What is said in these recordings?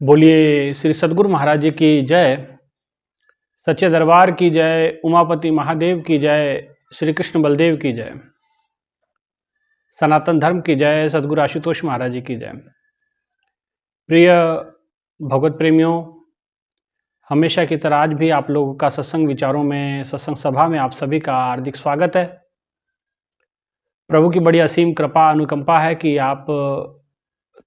बोलिए श्री सद्गुरु महाराज जी की जय, सच्चे दरबार की जय, उमापति महादेव की जय, श्री कृष्ण बलदेव की जय, सनातन धर्म की जय, सद्गुरु आशुतोष महाराज जी की जय। प्रिय भगवत प्रेमियों, हमेशा की तरह आज भी आप लोगों का सत्संग विचारों में, सत्संग सभा में आप सभी का हार्दिक स्वागत है। प्रभु की बड़ी असीम कृपा अनुकंपा है कि आप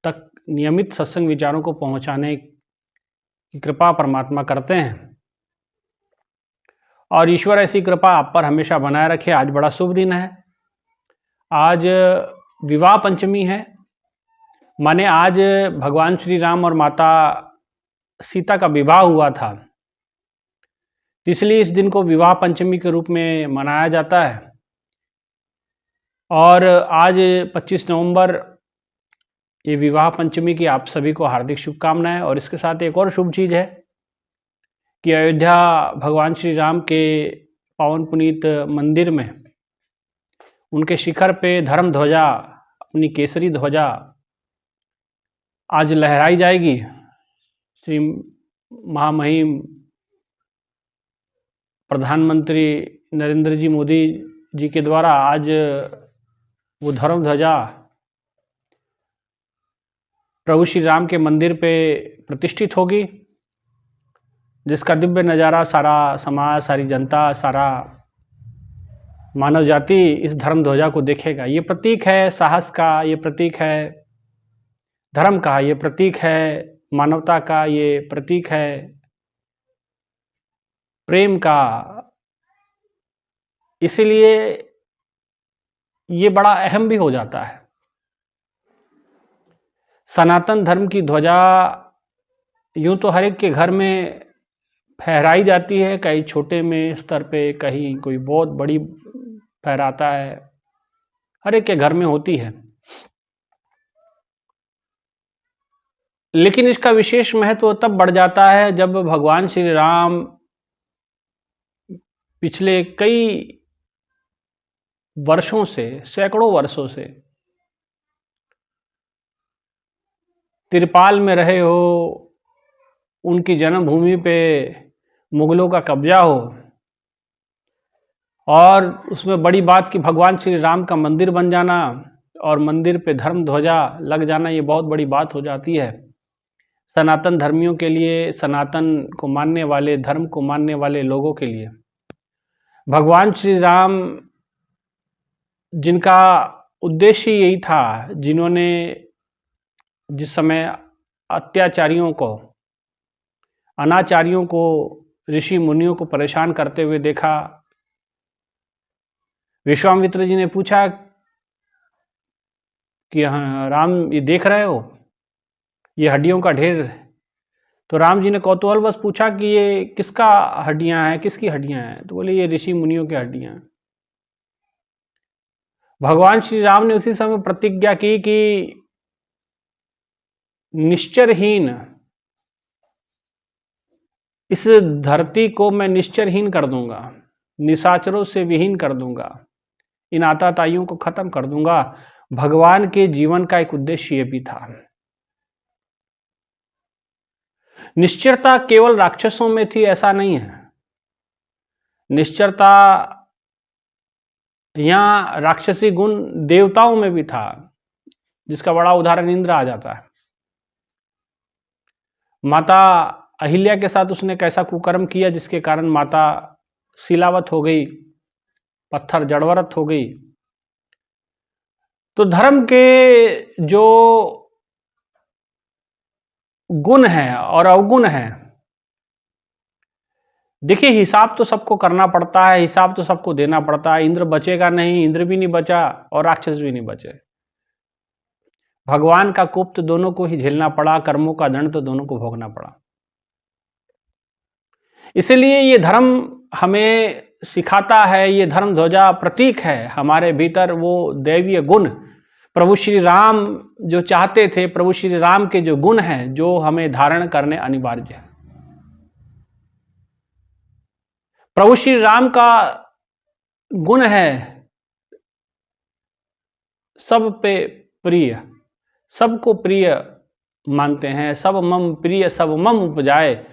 तक नियमित सत्संग विचारों को पहुंचाने की कृपा परमात्मा करते हैं और ईश्वर ऐसी कृपा आप पर हमेशा बनाए रखे। आज बड़ा शुभ दिन है, आज विवाह पंचमी है, माने आज भगवान श्री राम और माता सीता का विवाह हुआ था, इसलिए इस दिन को विवाह पंचमी के रूप में मनाया जाता है। और आज 25 नवंबर ये विवाह पंचमी की आप सभी को हार्दिक शुभकामनाएं। और इसके साथ एक और शुभ चीज़ है कि अयोध्या भगवान श्री राम के पावन पुनीत मंदिर में उनके शिखर पे धर्म ध्वजा, अपनी केसरी ध्वजा आज लहराई जाएगी। श्री महामहिम प्रधानमंत्री नरेंद्र जी मोदी जी के द्वारा आज वो धर्म ध्वजा प्रभु श्री राम के मंदिर पे प्रतिष्ठित होगी, जिसका दिव्य नज़ारा सारा समाज, सारी जनता, सारा मानव जाति इस धर्म ध्वजा को देखेगा। ये प्रतीक है साहस का, ये प्रतीक है धर्म का, ये प्रतीक है मानवता का, ये प्रतीक है प्रेम का। इसीलिए ये बड़ा अहम भी हो जाता है। सनातन धर्म की ध्वजा यूं तो हर एक के घर में फहराई जाती है, कहीं छोटे में स्तर पे, कहीं कोई बहुत बड़ी फहराता है, हर एक के घर में होती है। लेकिन इसका विशेष महत्व तब बढ़ जाता है जब भगवान श्री राम पिछले कई वर्षों से, सैकड़ों वर्षों से तिरपाल में रहे हो, उनकी जन्मभूमि पे मुगलों का कब्जा हो, और उसमें बड़ी बात कि भगवान श्री राम का मंदिर बन जाना और मंदिर पे धर्म ध्वजा लग जाना, ये बहुत बड़ी बात हो जाती है सनातन धर्मियों के लिए, सनातन को मानने वाले, धर्म को मानने वाले लोगों के लिए। भगवान श्री राम जिनका उद्देश्य यही था, जिन्होंने जिस समय अत्याचारियों को, अनाचारियों को, ऋषि मुनियों को परेशान करते हुए देखा, विश्वामित्र जी ने पूछा कि हाँ राम, ये देख रहे हो ये हड्डियों का ढेर? तो राम जी ने कौतूहलवश पूछा कि ये किसका हड्डियां हैं, किसकी हड्डियां हैं? तो बोले ये ऋषि मुनियों की हड्डियां हैं। भगवान श्री राम ने उसी समय प्रतिज्ञा की कि निश्चरहीन, इस धरती को मैं निश्चरहीन कर दूंगा, निशाचरों से विहीन कर दूंगा, इन आताताइयों को खत्म कर दूंगा। भगवान के जीवन का एक उद्देश्य ये भी था। निश्चरता केवल राक्षसों में थी ऐसा नहीं है, निश्चरता यहाँ राक्षसी गुण देवताओं में भी था, जिसका बड़ा उदाहरण इंद्र आ जाता है। माता अहिल्या के साथ उसने कैसा कुकर्म किया जिसके कारण माता शिलावत हो गई, पत्थर जड़वरत हो गई। तो धर्म के जो गुण हैं और अवगुण हैं, देखिए हिसाब तो सबको करना पड़ता है, हिसाब तो सबको देना पड़ता है। इंद्र बचेगा नहीं, इंद्र भी नहीं बचा और राक्षस भी नहीं बचे। भगवान का कोप तो दोनों को ही झेलना पड़ा, कर्मों का दंड तो दोनों को भोगना पड़ा। इसलिए ये धर्म हमें सिखाता है, ये धर्म ध्वजा प्रतीक है हमारे भीतर वो दैवीय गुण, प्रभु श्री राम जो चाहते थे, प्रभु श्री राम के जो गुण हैं, जो हमें धारण करने अनिवार्य है। प्रभु श्री राम का गुण है सब पे प्रिय, सबको प्रिय, मानते हैं। सब मम प्रिय सब मम उपजाए,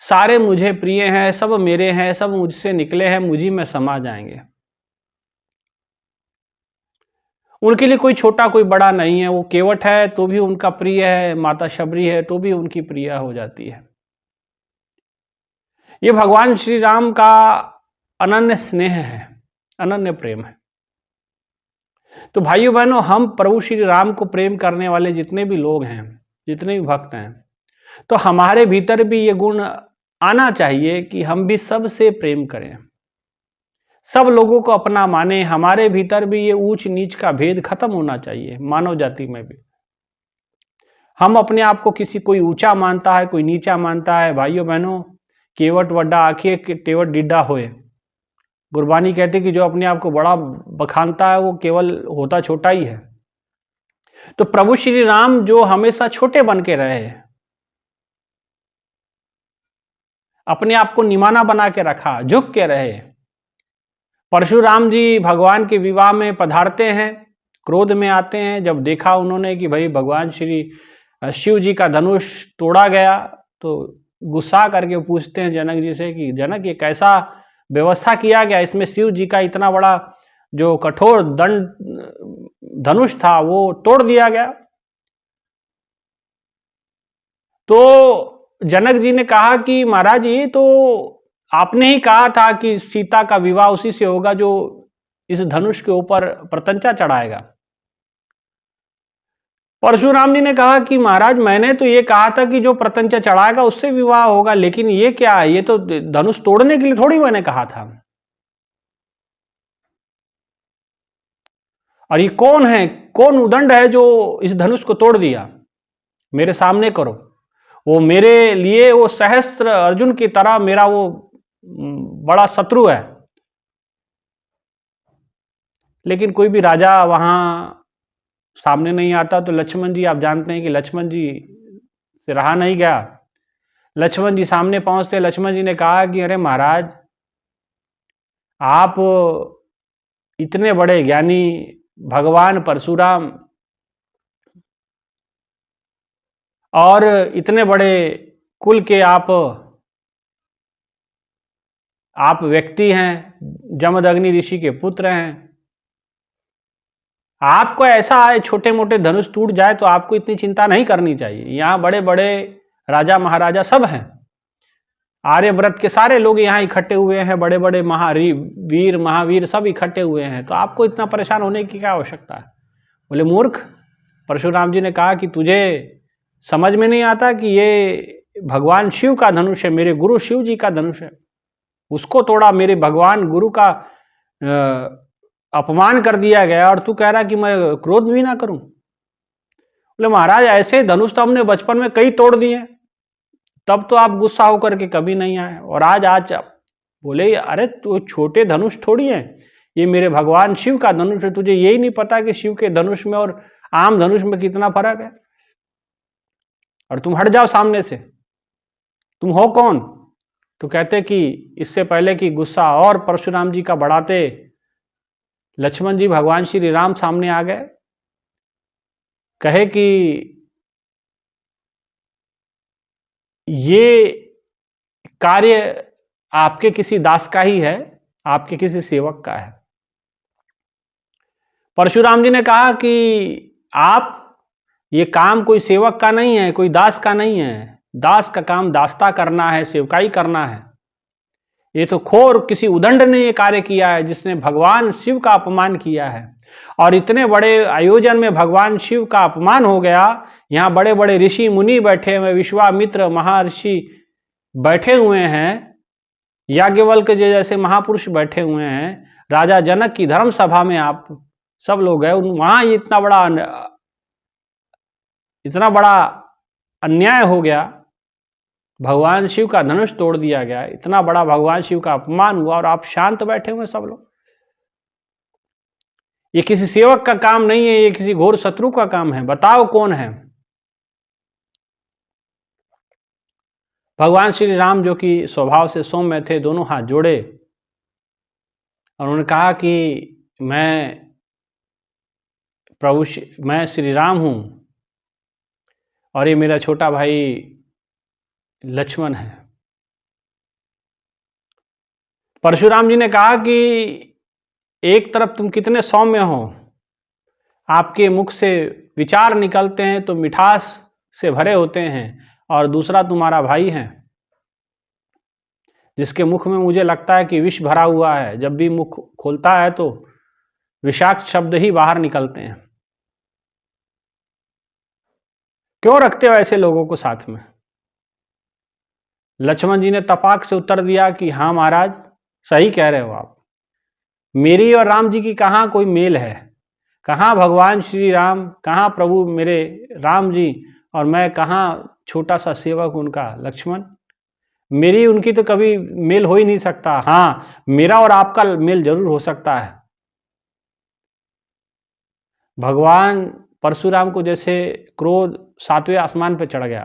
सारे मुझे प्रिय हैं, सब मेरे हैं, सब मुझसे निकले हैं, मुझी में समा जाएंगे। उनके लिए कोई छोटा कोई बड़ा नहीं है। वो केवट है तो भी उनका प्रिय है, माता शबरी है तो भी उनकी प्रिय हो जाती है। ये भगवान श्री राम का अनन्य स्नेह है, अनन्य प्रेम है। तो भाइयों बहनों, हम प्रभु श्री राम को प्रेम करने वाले जितने भी लोग हैं, जितने भी भक्त हैं, तो हमारे भीतर भी ये गुण आना चाहिए कि हम भी सबसे प्रेम करें, सब लोगों को अपना माने। हमारे भीतर भी ये ऊंच नीच का भेद खत्म होना चाहिए, मानव जाति में भी। हम अपने आप को किसी कोई ऊंचा मानता है, कोई नीचा मानता है। भाइयों बहनों, केवट वड्डा आखिए टेवट डिड्डा होए। गुरबानी कहती कि जो अपने आप को बड़ा बखानता है वो केवल होता छोटा ही है। तो प्रभु श्री राम जो हमेशा छोटे बन के रहे, अपने आप को निमाना बना के रखा, झुक के रहे। परशुराम जी भगवान के विवाह में पधारते हैं, क्रोध में आते हैं। जब देखा उन्होंने कि भाई भगवान श्री शिव जी का धनुष तोड़ा गया, तो गुस्सा करके पूछते हैं जनक जी से कि जनक, ये कैसा व्यवस्था किया गया? इसमें शिव जी का इतना बड़ा जो कठोर दंड धनुष था वो तोड़ दिया गया। तो जनक जी ने कहा कि महाराज, ये तो आपने ही कहा था कि सीता का विवाह उसी से होगा जो इस धनुष के ऊपर प्रतंचा चढ़ाएगा। परशुराम जी ने कहा कि महाराज, मैंने तो ये कहा था कि जो प्रतंचा चढ़ाएगा उससे विवाह होगा, लेकिन ये क्या है? ये तो धनुष तोड़ने के लिए थोड़ी मैंने कहा था। और ये कौन है, कौन उदंड है जो इस धनुष को तोड़ दिया? मेरे सामने करो। वो मेरे लिए वो सहस्त्र अर्जुन की तरह मेरा वो बड़ा शत्रु है। लेकिन कोई भी राजा वहां सामने नहीं आता। तो लक्ष्मण जी, आप जानते हैं कि लक्ष्मण जी से रहा नहीं गया। लक्ष्मण जी सामने पहुंचते, लक्ष्मण जी ने कहा कि अरे महाराज, आप इतने बड़े ज्ञानी भगवान परशुराम और इतने बड़े कुल के आप व्यक्ति हैं, जमदग्नि ऋषि के पुत्र हैं। आपको ऐसा है छोटे मोटे धनुष टूट जाए तो आपको इतनी चिंता नहीं करनी चाहिए। यहाँ बड़े बड़े राजा महाराजा सब हैं, आर्यव्रत के सारे लोग यहाँ इकट्ठे हुए हैं, बड़े बड़े वीर महावीर सब इकट्ठे हुए हैं, तो आपको इतना परेशान होने की क्या आवश्यकता है? बोले मूर्ख, परशुराम जी ने कहा कि तुझे समझ में नहीं आता कि ये भगवान शिव का धनुष है, मेरे गुरु शिव जी का धनुष है, उसको तोड़ा, मेरे भगवान गुरु का अपमान कर दिया गया और तू कह रहा कि मैं क्रोध भी ना करूं। बोले महाराज, ऐसे धनुष तो हमने बचपन में कई तोड़ दिए, तब तो आप गुस्सा होकर के कभी नहीं आए, और आज बोले अरे तो छोटे धनुष थोड़ी है, ये मेरे भगवान शिव का धनुष है। तुझे यही नहीं पता कि शिव के धनुष में और आम धनुष में कितना फर्क है? और तुम हट जाओ सामने से, तुम हो कौन? तो कहते कि इससे पहले कि गुस्सा और परशुराम जी का बढ़ाते, लक्ष्मण जी भगवान श्री राम सामने आ गए, कहे कि ये कार्य आपके किसी दास का ही है, आपके किसी सेवक का है। परशुराम जी ने कहा कि आप, ये काम कोई सेवक का नहीं है, कोई दास का नहीं है। दास का काम दासता करना है, सेवकाई करना है। ये तो खोर किसी उदंड ने ये कार्य किया है, जिसने भगवान शिव का अपमान किया है। और इतने बड़े आयोजन में भगवान शिव का अपमान हो गया। यहाँ बड़े बड़े ऋषि मुनि बैठे हुए, विश्वामित्र महर्षि बैठे हुए हैं, याज्ञवल्क्य जैसे महापुरुष बैठे हुए हैं, राजा जनक की धर्म सभा में आप सब लोग गए, वहां इतना बड़ा अन्याय हो गया, भगवान शिव का धनुष तोड़ दिया गया, इतना बड़ा भगवान शिव का अपमान हुआ, और आप शांत बैठे हुए सब लोग। ये किसी सेवक का काम नहीं है, ये किसी घोर शत्रु का काम है। बताओ कौन है? भगवान श्री राम, जो कि स्वभाव से सौम्य थे, दोनों हाथ जोड़े और उन्होंने कहा कि मैं श्री राम हूं, और ये मेरा छोटा भाई लक्ष्मण है। परशुराम जी ने कहा कि एक तरफ तुम कितने सौम्य हो, आपके मुख से विचार निकलते हैं तो मिठास से भरे होते हैं, और दूसरा तुम्हारा भाई है जिसके मुख में मुझे लगता है कि विष भरा हुआ है, जब भी मुख खोलता है तो विषाक्त शब्द ही बाहर निकलते हैं। क्यों रखते हो ऐसे लोगों को साथ में? लक्ष्मण जी ने तपाक से उत्तर दिया कि हाँ महाराज, सही कह रहे हो आप। मेरी और राम जी की कहाँ कोई मेल है? कहाँ भगवान श्री राम, कहाँ प्रभु मेरे राम जी, और मैं कहाँ छोटा सा सेवक उनका लक्ष्मण। मेरी उनकी तो कभी मेल हो ही नहीं सकता। हाँ, मेरा और आपका मेल जरूर हो सकता है। भगवान परशुराम को जैसे क्रोध 7वें आसमान पर चढ़ गया।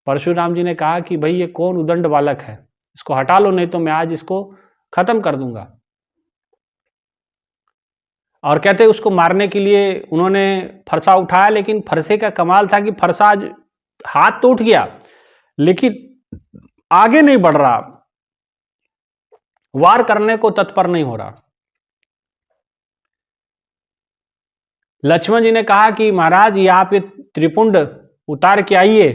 परशुराम जी ने कहा कि भाई ये कौन उदंड बालक है, इसको हटा लो, नहीं तो मैं आज इसको खत्म कर दूंगा। और कहते उसको मारने के लिए उन्होंने फरसा उठाया, लेकिन फरसे का कमाल था कि फरसा हाथ तो उठ गया लेकिन आगे नहीं बढ़ रहा, वार करने को तत्पर नहीं हो रहा। लक्ष्मण जी ने कहा कि महाराज ये आप ये त्रिपुंड उतार के आइए।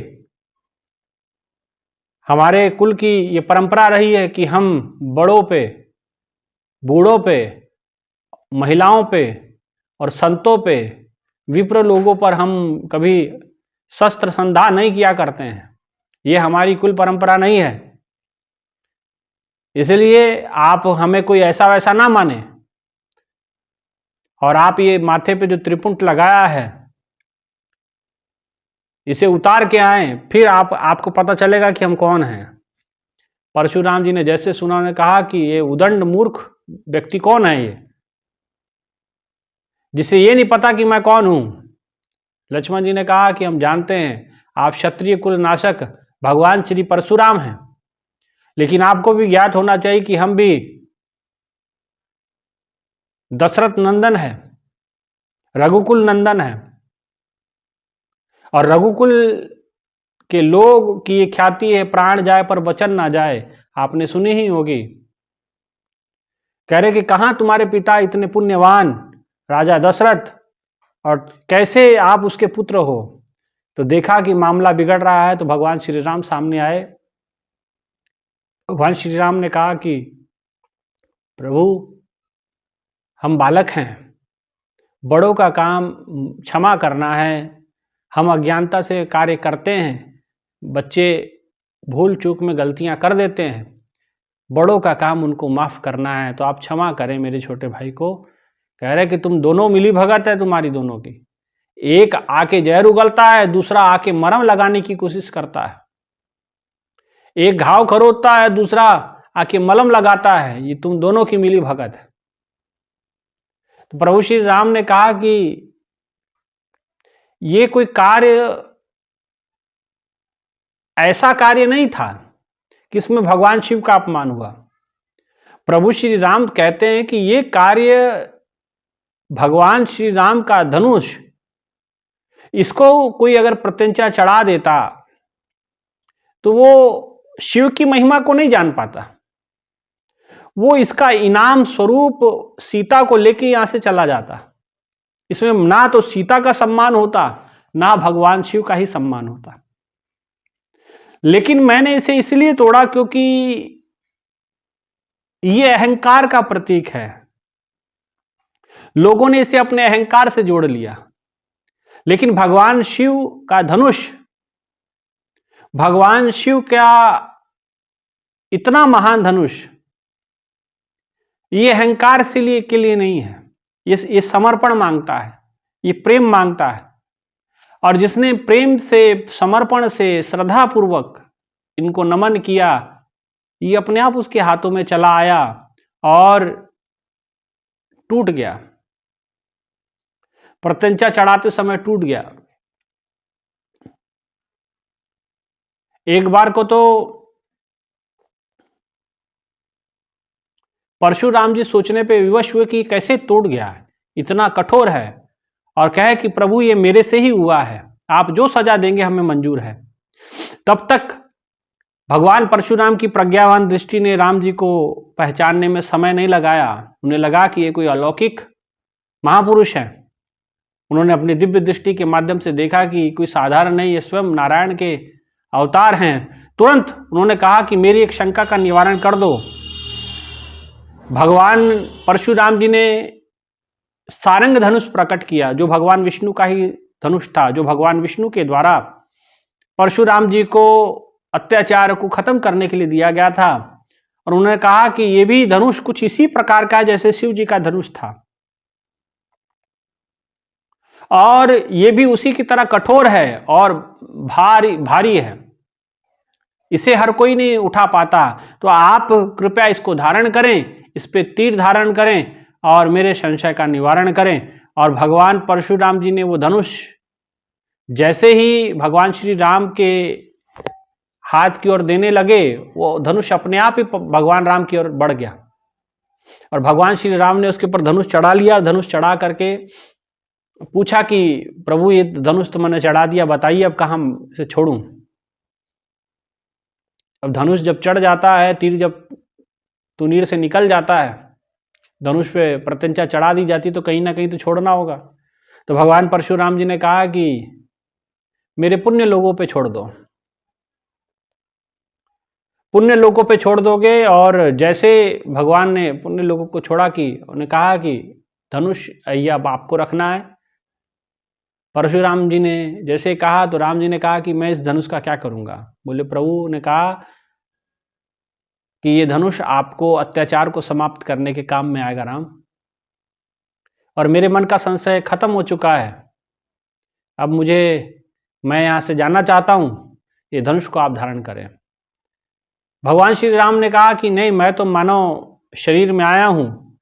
हमारे कुल की ये परंपरा रही है कि हम बड़ों पे, बूढ़ों पे, महिलाओं पे और संतों पे, विप्र लोगों पर हम कभी शस्त्र संधान नहीं किया करते हैं। ये हमारी कुल परंपरा नहीं है, इसलिए आप हमें कोई ऐसा वैसा ना माने। और आप ये माथे पे जो त्रिपुंड लगाया है इसे उतार के आए, फिर आपको पता चलेगा कि हम कौन हैं। परशुराम जी ने जैसे सुना, उन्होंने कहा कि ये उदंड मूर्ख व्यक्ति कौन है ये, जिसे ये नहीं पता कि मैं कौन हूं। लक्ष्मण जी ने कहा कि हम जानते हैं आप क्षत्रिय कुल नाशक भगवान श्री परशुराम हैं, लेकिन आपको भी ज्ञात होना चाहिए कि हम भी दशरथ नंदन है, रघुकुल नंदन है, और रघुकुल के लोग की ये ख्याति है प्राण जाए पर वचन ना जाए, आपने सुनी ही होगी। कह रहे कि कहां तुम्हारे पिता इतने पुण्यवान राजा दशरथ, और कैसे आप उसके पुत्र हो। तो देखा कि मामला बिगड़ रहा है तो भगवान श्री राम सामने आए। भगवान श्री राम ने कहा कि प्रभु हम बालक हैं, बड़ों का काम क्षमा करना है, हम अज्ञानता से कार्य करते हैं, बच्चे भूल चूक में गलतियां कर देते हैं, बड़ों का काम उनको माफ़ करना है, तो आप क्षमा करें मेरे छोटे भाई को। कह रहे कि तुम दोनों मिली भगत है तुम्हारी दोनों की, एक आके जहर उगलता है, दूसरा आके मरहम लगाने की कोशिश करता है, एक घाव खरोदता है, दूसरा आके मलहम लगाता है, ये तुम दोनों की मिली भगत है। तो प्रभु श्री राम ने कहा कि ये कोई कार्य, ऐसा कार्य नहीं था कि इसमें भगवान शिव का अपमान हुआ। प्रभु श्री राम कहते हैं कि ये कार्य भगवान श्री राम का धनुष, इसको कोई अगर प्रत्यंचा चढ़ा देता तो वो शिव की महिमा को नहीं जान पाता, वो इसका इनाम स्वरूप सीता को लेके यहां से चला जाता। इसमें ना तो सीता का सम्मान होता, ना भगवान शिव का ही सम्मान होता। लेकिन मैंने इसे इसलिए तोड़ा क्योंकि ये अहंकार का प्रतीक है, लोगों ने इसे अपने अहंकार से जोड़ लिया। लेकिन भगवान शिव का धनुष, भगवान शिव का इतना महान धनुष, ये अहंकार के लिए नहीं है, ये समर्पण मांगता है, ये प्रेम मांगता है। और जिसने प्रेम से, समर्पण से, श्रद्धा पूर्वक इनको नमन किया, ये अपने आप उसके हाथों में चला आया और टूट गया, प्रत्यंचा चढ़ाते समय टूट गया। एक बार को तो परशुराम जी सोचने पे विवश हुए कि कैसे टूट गया है, इतना कठोर है, और कहे कि प्रभु ये मेरे से ही हुआ है, आप जो सजा देंगे हमें मंजूर है। तब तक भगवान परशुराम की प्रज्ञावान दृष्टि ने राम जी को पहचानने में समय नहीं लगाया। उन्हें लगा कि ये कोई अलौकिक महापुरुष है। उन्होंने अपनी दिव्य दृष्टि के माध्यम से देखा कि कोई साधारण नहीं, ये स्वयं नारायण के अवतार हैं। तुरंत उन्होंने कहा कि मेरी एक शंका का निवारण कर दो। भगवान परशुराम जी ने सारंग धनुष प्रकट किया, जो भगवान विष्णु का ही धनुष था, जो भगवान विष्णु के द्वारा परशुराम जी को अत्याचार को खत्म करने के लिए दिया गया था। और उन्होंने कहा कि यह भी धनुष कुछ इसी प्रकार का है जैसे शिव जी का धनुष था, और यह भी उसी की तरह कठोर है और भारी है, इसे हर कोई नहीं उठा पाता। तो आप कृपया इसको धारण करें, इस पे तीर धारण करें और मेरे संशय का निवारण करें। और भगवान परशुराम जी ने वो धनुष जैसे ही भगवान श्री राम के हाथ की ओर देने लगे, वो धनुष अपने आप ही भगवान राम की ओर बढ़ गया और भगवान श्री राम ने उसके ऊपर धनुष चढ़ा लिया। धनुष चढ़ा करके पूछा कि प्रभु ये धनुष तो मैंने चढ़ा दिया, बताइए अब कहाँ से छोड़ूं। अब धनुष जब चढ़ जाता है, तीर जब तुनीर से निकल जाता है, धनुष पे प्रत्यंचा चढ़ा दी जाती, तो कहीं ना कहीं तो छोड़ना होगा। तो भगवान परशुराम जी ने कहा कि मेरे पुण्य लोगों पे छोड़ दो, पुण्य लोगों पे छोड़ दोगे। और जैसे भगवान ने पुण्य लोगों को छोड़ा कि उन्हें कहा कि धनुष या बाप को रखना है। परशुराम जी ने जैसे कहा तो राम जी ने कहा कि मैं इस धनुष का क्या करूंगा। बोले प्रभु ने कहा कि ये धनुष आपको अत्याचार को समाप्त करने के काम में आएगा राम, और मेरे मन का संशय खत्म हो चुका है। अब मैं यहाँ से जाना चाहता हूँ, ये धनुष को आप धारण करें। भगवान श्री राम ने कहा कि नहीं, मैं तो मानव शरीर में आया हूँ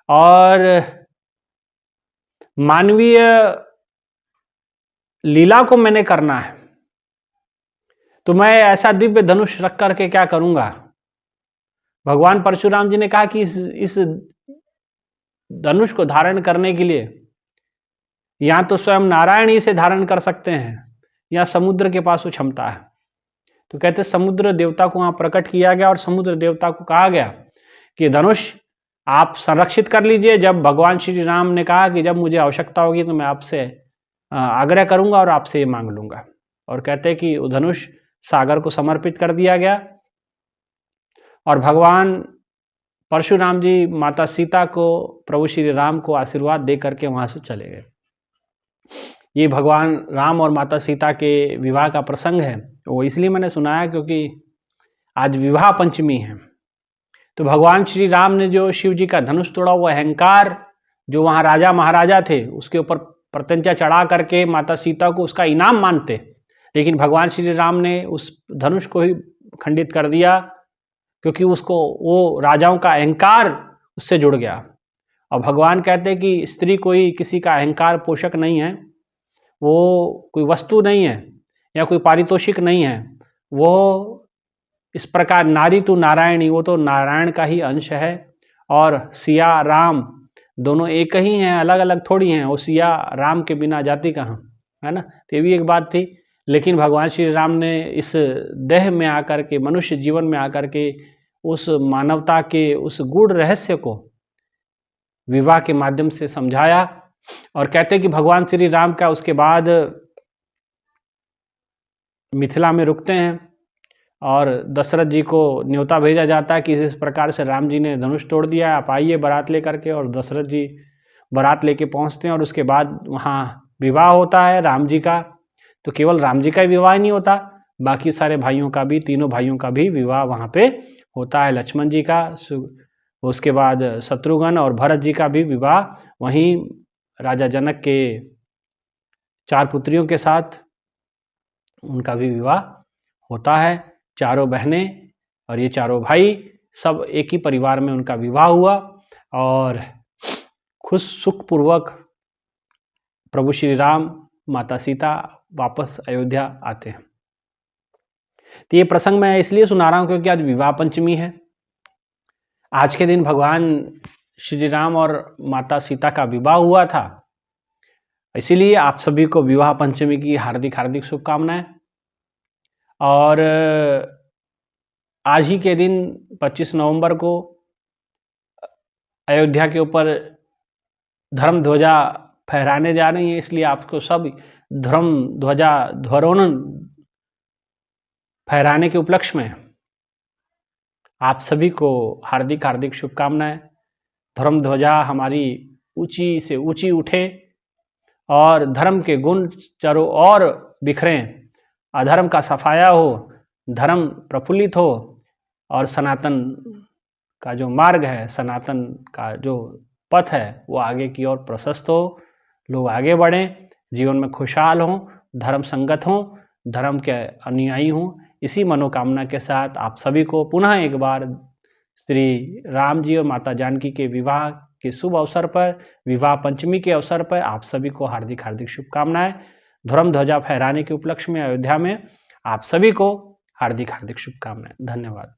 और मानवीय लीला को मैंने करना है, तो मैं ऐसा दिव्य धनुष रख करके क्या करूंगा। भगवान परशुराम जी ने कहा कि इस धनुष को धारण करने के लिए या तो स्वयं नारायण ही इसे धारण कर सकते हैं या समुद्र के पास वो क्षमता है। तो कहते समुद्र देवता को वहां प्रकट किया गया और समुद्र देवता को कहा गया कि धनुष आप संरक्षित कर लीजिए। जब भगवान श्री राम ने कहा कि जब मुझे आवश्यकता होगी तो मैं आपसे आग्रह करूंगा और आपसे ये मांग लूंगा। और कहते हैं कि वो धनुष सागर को समर्पित कर दिया गया और भगवान परशुराम जी माता सीता को, प्रभु श्री राम को आशीर्वाद दे करके वहां से चले गए। ये भगवान राम और माता सीता के विवाह का प्रसंग है। वो इसलिए मैंने सुनाया क्योंकि आज विवाह पंचमी है। तो भगवान श्री राम ने जो शिव जी का धनुष तोड़ा, वो अहंकार जो वहाँ राजा महाराजा थे उसके ऊपर प्रत्यंचा चढ़ा करके माता सीता को उसका इनाम मानते, लेकिन भगवान श्री राम ने उस धनुष को ही खंडित कर दिया क्योंकि उसको वो राजाओं का अहंकार उससे जुड़ गया। और भगवान कहते हैं कि स्त्री कोई किसी का अहंकार पोषक नहीं है, वो कोई वस्तु नहीं है या कोई पारितोषिक नहीं है। वो इस प्रकार नारी तो नारायणी, वो तो नारायण का ही अंश है। और सिया राम दोनों एक ही हैं, अलग अलग थोड़ी हैं। वो सिया राम के बिना जाति कहाँ, है ना। तो ये भी एक बात थी। लेकिन भगवान श्री राम ने इस देह में आकर के, मनुष्य जीवन में आकर के उस मानवता के उस गूढ़ रहस्य को विवाह के माध्यम से समझाया। और कहते कि भगवान श्री राम का उसके बाद मिथिला में रुकते हैं और दशरथ जी को न्योता भेजा जाता है कि इस प्रकार से राम जी ने धनुष तोड़ दिया है, आप आइए बारात लेकर के। और दशरथ जी बारात लेके पहुंचते हैं और उसके बाद वहाँ विवाह होता है राम जी का। तो केवल राम जी का ही विवाह नहीं होता, बाकी सारे भाइयों का भी, तीनों भाइयों का भी विवाह वहाँ पे होता है। लक्ष्मण जी का, उसके बाद शत्रुघ्न और भरत जी का भी विवाह वहीं राजा जनक के 4 पुत्रियों के साथ उनका भी विवाह होता है। चारों बहनें और ये चारों भाई सब एक ही परिवार में उनका विवाह हुआ और खुश सुखपूर्वक प्रभु श्री राम, माता सीता वापस अयोध्या आते हैं। तो ये प्रसंग मैं इसलिए सुना रहा हूँ क्योंकि आज विवाह पंचमी है। आज के दिन भगवान श्री राम और माता सीता का विवाह हुआ था। इसीलिए आप सभी को विवाह पंचमी की हार्दिक हार्दिक शुभकामनाएं। और आज ही के दिन 25 नवंबर को अयोध्या के ऊपर धर्म ध्वजा फहराने जा रही है, इसलिए आपको सब धर्म ध्वजा ध्वरोहरण फहराने के उपलक्ष्य में आप सभी को हार्दिक हार्दिक शुभकामनाएं। धर्म ध्वजा हमारी ऊंची से ऊंची उठे और धर्म के गुण चारों ओर बिखरें, अधर्म का सफाया हो, धर्म प्रफुल्लित हो और सनातन का जो मार्ग है, सनातन का जो पथ है वो आगे की ओर प्रशस्त हो, लोग आगे बढ़ें, जीवन में खुशहाल हों, धर्म संगत हों, धर्म के अनुयायी हों। इसी मनोकामना के साथ आप सभी को पुनः एक बार श्री राम जी और माता जानकी के विवाह के शुभ अवसर पर, विवाह पंचमी के अवसर पर आप सभी को हार्दिक हार्दिक शुभकामनाएं। धर्म ध्वजा फहराने के उपलक्ष्य में अयोध्या में आप सभी को हार्दिक हार्दिक शुभकामनाएं। धन्यवाद।